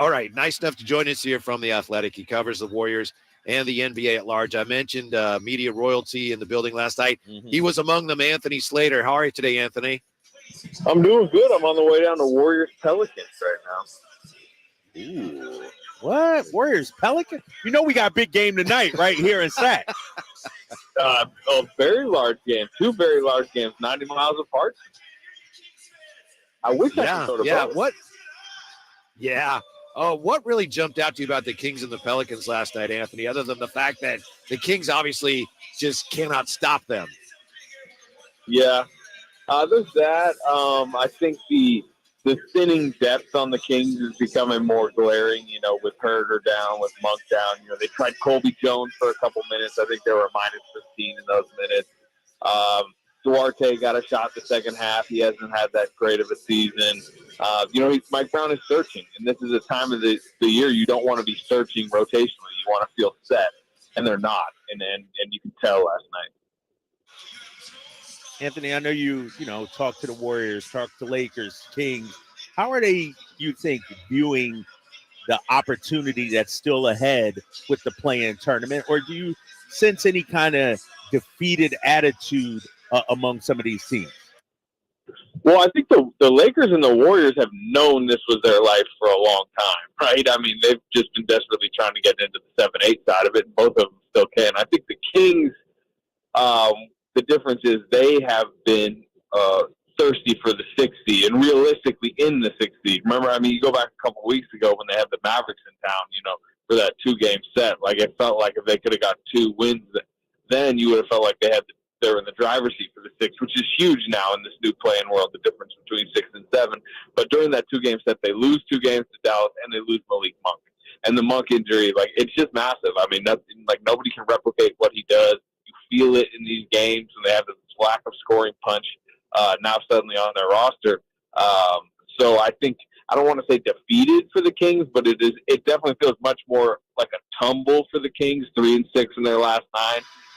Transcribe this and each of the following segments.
All right, nice enough to join us here from The Athletic. He covers the Warriors and the NBA at large. I mentioned media royalty in the building last night. Mm-hmm. He was among them, Anthony Slater. How are you today, Anthony? I'm doing good. I'm on the way down to Warriors Pelicans right now. Ooh. What? Warriors Pelicans? You know we got a big game tonight right here in Sac. A very large game. Two very large games, 90 miles apart. I wish I could go to both. What? Yeah. Oh, what really jumped out to you about the Kings and the Pelicans last night, Anthony, other than the fact that the Kings obviously just cannot stop them? Yeah. There's that. I think the thinning depth on the Kings is becoming more glaring, with Huerter down, with Monk down. They tried Colby Jones for a couple minutes. I think they were minus 15 in those minutes. Huerter got a shot the second half. He hasn't had that great of a season. Mike Brown is searching, and this is a time of the year you don't want to be searching rotationally. You want to feel set, and they're not, and you can tell last night. Anthony, I know you talk to the Warriors, talk to Lakers, Kings. How are they, you think, viewing the opportunity that's still ahead with the play-in tournament? Or do you sense any kind of defeated attitude among some of these teams? Well, I think the Lakers and the Warriors have known this was their life for a long time, right? I mean, they've just been desperately trying to get into the 7-8 side of it, and both of them still can. I think the Kings, the difference is they have been thirsty for the 6th seed and realistically in the 6th seed. Remember, you go back a couple of weeks ago when they had the Mavericks in town, for that 2-game set. Like, it felt like if they could have got 2 wins, then you would have felt like they were in the driver's seat for the 6th, which is huge now in this new playing world, the difference between 6 and 7. But during that 2-game set, they lose 2 games to Dallas and they lose Malik Monk. And the Monk injury, it's just massive. Nobody can replicate what he does. Feel it in these games when they have this lack of scoring punch now suddenly on their roster. So I think I don't want to say defeated for the Kings, but it definitely feels much more like a tumble for the Kings, 3-6 in their last 9,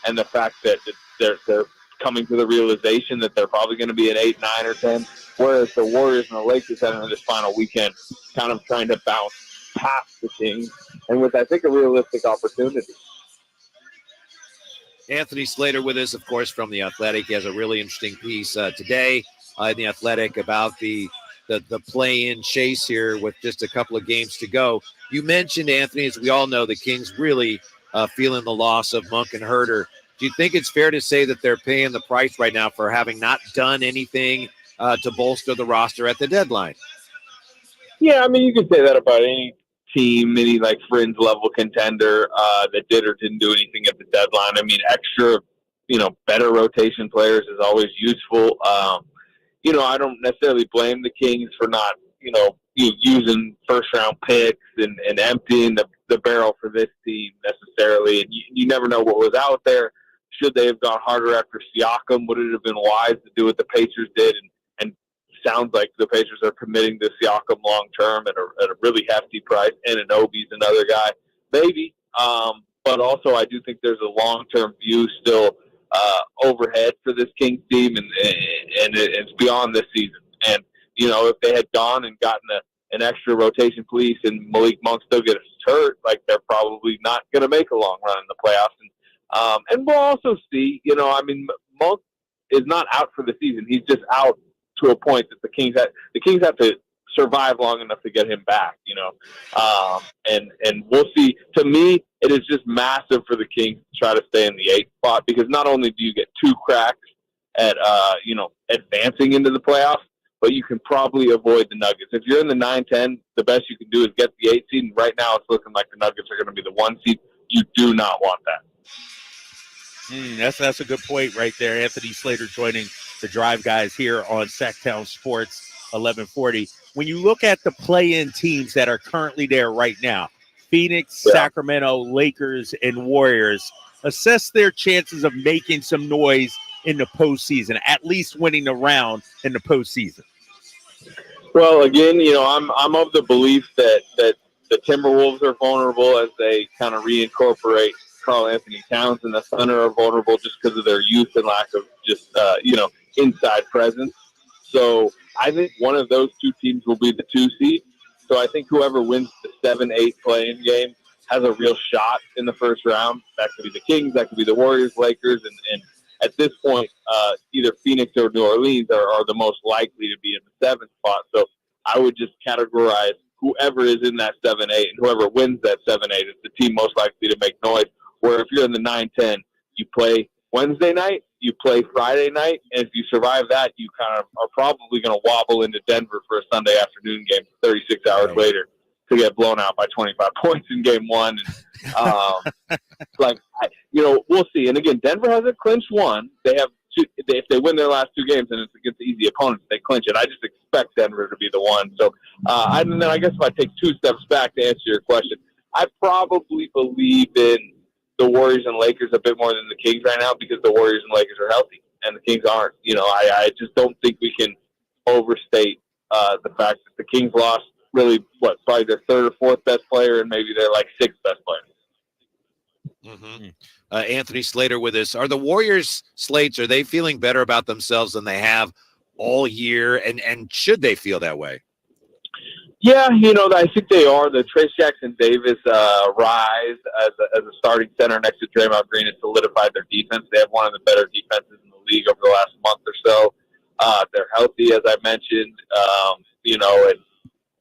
and the fact that they're coming to the realization that they're probably going to be at 8, 9, or 10, whereas the Warriors and the Lakers had in this final weekend kind of trying to bounce past the Kings, and with I think a realistic opportunity. Anthony Slater with us, of course, from The Athletic. He has a really interesting piece today in The Athletic about the play-in chase here with just a couple of games to go. You mentioned, Anthony, as we all know, the Kings really feeling the loss of Monk and Huerter. Do you think it's fair to say that they're paying the price right now for having not done anything to bolster the roster at the deadline? Yeah, you can say that about any team, any fringe level contender that did or didn't do anything at the deadline. Extra, better rotation players is always useful. I don't necessarily blame the Kings for not, using first round picks and emptying the barrel for this team necessarily. And you never know what was out there. Should they have gone harder after Siakam? Would it have been wise to do what the Pacers did? And sounds like the Pacers are committing to Siakam long term at a really hefty price. And Anunoby's another guy, maybe. But also, I do think there's a long term view still overhead for this Kings team, and it's beyond this season. And if they had gone and gotten an extra rotation piece, and Malik Monk still gets hurt, they're probably not going to make a long run in the playoffs. And we'll also see, Monk is not out for the season. He's just out to a point that the Kings have to survive long enough to get him back, and we'll see. To me, it is just massive for the Kings to try to stay in the 8th spot, because not only do you get 2 cracks at, advancing into the playoffs, but you can probably avoid the Nuggets. If you're in the 9-10, the best you can do is get the 8 seed, and right now it's looking like the Nuggets are going to be the 1 seed. You do not want that. That's a good point right there. Anthony Slater joining the Drive guys here on Sactown Sports 1140. When you look at the play-in teams that are currently there right now, Phoenix, Sacramento, Lakers, and Warriors, assess their chances of making some noise in the postseason, at least winning a round in the postseason. Well, again, I'm of the belief that the Timberwolves are vulnerable as they kind of reincorporate Karl Anthony Towns, and the Thunder are vulnerable just because of their youth and lack of just, inside presence. So I think one of those 2 teams will be the 2 seed. So I think whoever wins the 7-8 play-in game has a real shot in the first round. That could be the Kings, that could be the Warriors, Lakers, and at this point, either Phoenix or New Orleans are the most likely to be in the 7th spot. So I would just categorize whoever is in that 7-8 and whoever wins that 7-8 is the team most likely to make noise. Where if you're in the 9-10, you play Wednesday night, you play Friday night, and if you survive that, you kind of are probably going to wobble into Denver for a Sunday afternoon game 36 hours later to get blown out by 25 points in game one. And, we'll see. And again, Denver hasn't clinched one. They have two, if they win their last 2 games and it's against easy opponents, they clinch it. I just expect Denver to be the one. So, and then I guess if I take 2 steps back to answer your question, I probably believe in the Warriors and Lakers a bit more than the Kings right now because the Warriors and Lakers are healthy and the Kings aren't. I just don't think we can overstate the fact that the Kings lost really probably their 3rd or 4th best player and maybe their 6th best player. Mm-hmm. Anthony Slater with us. Are the Warriors, Slates, are they feeling better about themselves than they have all year? And should they feel that way? Yeah, I think they are. The Trace Jackson-Davis rise as a starting center next to Draymond Green has solidified their defense. They have one of the better defenses in the league over the last month or so. They're healthy, as I mentioned. And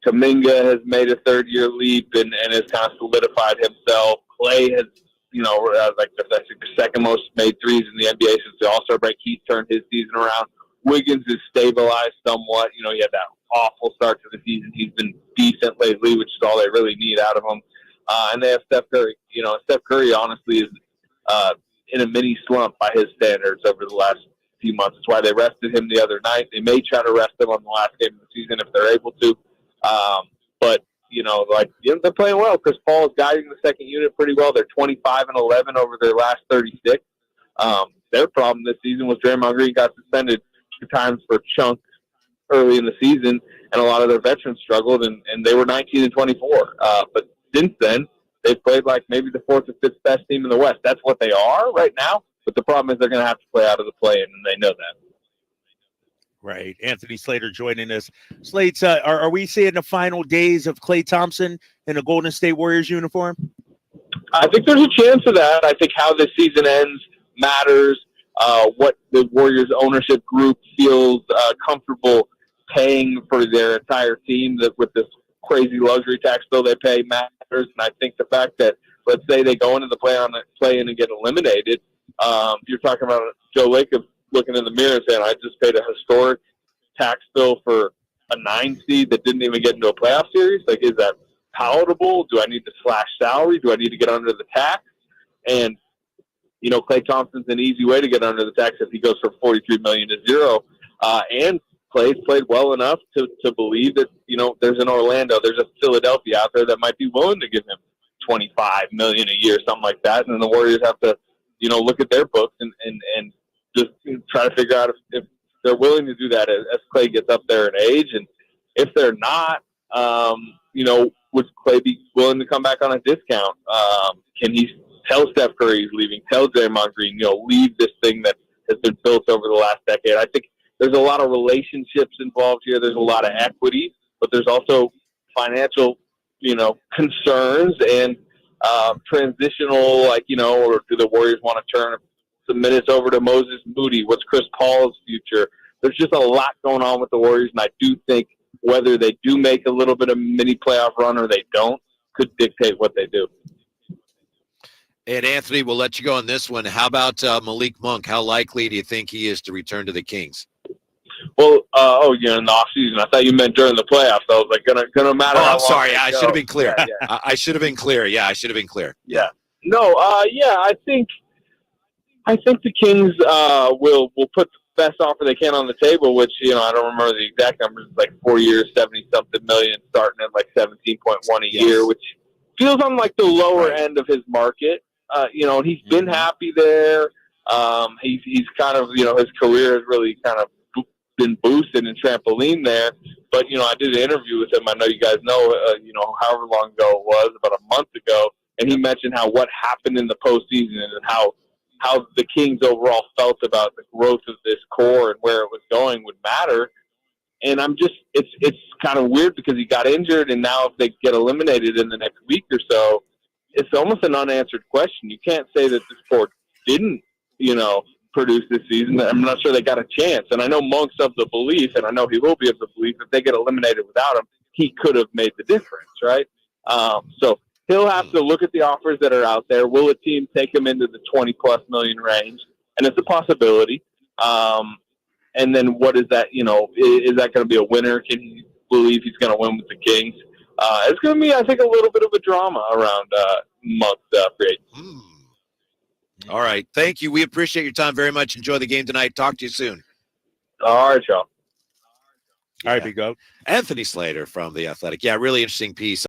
Kuminga has made a 3rd-year leap and has kind of solidified himself. Clay has, the 2nd most made threes in the NBA since the All-Star break. He's turned his season around. Wiggins is stabilized somewhat. He had that awful start to the season. He's been decent lately, which is all they really need out of him. And they have Steph Curry. Steph Curry honestly is in a mini slump by his standards over the last few months. That's why they rested him the other night. They may try to rest him on the last game of the season if they're able to. But they're playing well. Chris Paul is guiding the second unit pretty well. They're 25-11 over their last 36. Their problem this season was Draymond Green got suspended 2 times for chunks early in the season, and a lot of their veterans struggled, and they were 19-24. But since then, they've played maybe the 4th or 5th best team in the West. That's what they are right now, but the problem is they're going to have to play out of the play-in, and they know that. Right. Anthony Slater joining us. Slates, are we seeing the final days of Klay Thompson in a Golden State Warriors uniform? I think there's a chance of that. I think how this season ends matters. What the Warriors ownership group feels comfortable paying for their entire team with this crazy luxury tax bill they pay matters. And I think the fact that, let's say they go into the play-in and get eliminated, you're talking about Joe Lacob looking in the mirror and saying, I just paid a historic tax bill for a 9 seed that didn't even get into a playoff series. Is that palatable? Do I need to slash salary? Do I need to get under the tax? And Klay Thompson's an easy way to get under the tax if he goes from $43 million to $0. And Klay's played well enough to believe that, there's an Orlando, there's a Philadelphia out there that might be willing to give him $25 million a year, something like that. And then the Warriors have to, look at their books and just try to figure out if they're willing to do that as Klay gets up there in age. And if they're not, would Klay be willing to come back on a discount? Can he tell Steph Curry he's leaving, tell Draymond Green, leave this thing that has been built over the last decade? I think there's a lot of relationships involved here. There's a lot of equity, but there's also financial, concerns and transitional, or do the Warriors want to turn some minutes over to Moses Moody? What's Chris Paul's future? There's just a lot going on with the Warriors, and I do think whether they do make a little bit of mini playoff run or they don't could dictate what they do. And Anthony, we'll let you go on this one. How about Malik Monk? How likely do you think he is to return to the Kings? Well, in the offseason. I thought you meant during the playoffs. I was gonna matter. Oh, how I'm sorry. I should have been clear. Yeah. I should have been clear. Yeah, I should have been clear. Yeah. No. I think the Kings will put the best offer they can on the table. Which I don't remember the exact numbers. It's 4 years, 70-something million, starting at 17.1 a year, which feels on the lower end of his market. And he's been happy there. He's kind of, his career has really kind of been boosted and trampoline there. But, I did an interview with him. I know you guys know, however long ago it was, about a month ago. And he mentioned what happened in the postseason and how the Kings overall felt about the growth of this core and where it was going would matter. And it's kind of weird because he got injured, and now if they get eliminated in the next week or so, it's almost an unanswered question. You can't say that this core didn't, produce this season. I'm not sure they got a chance. And I know Monk's of the belief, and I know he will be of the belief, if they get eliminated without him, he could have made the difference, right? So he'll have to look at the offers that are out there. Will a team take him into the 20-plus million range? And it's a possibility. And then what is that, is that going to be a winner? Can he believe he's going to win with the Kings? It's going to be, I think, a little bit of a drama around Monk's free agency. All right. Thank you. We appreciate your time very much. Enjoy the game tonight. Talk to you soon. All right, y'all. All right, big go. Anthony Slater from The Athletic. Yeah, really interesting piece.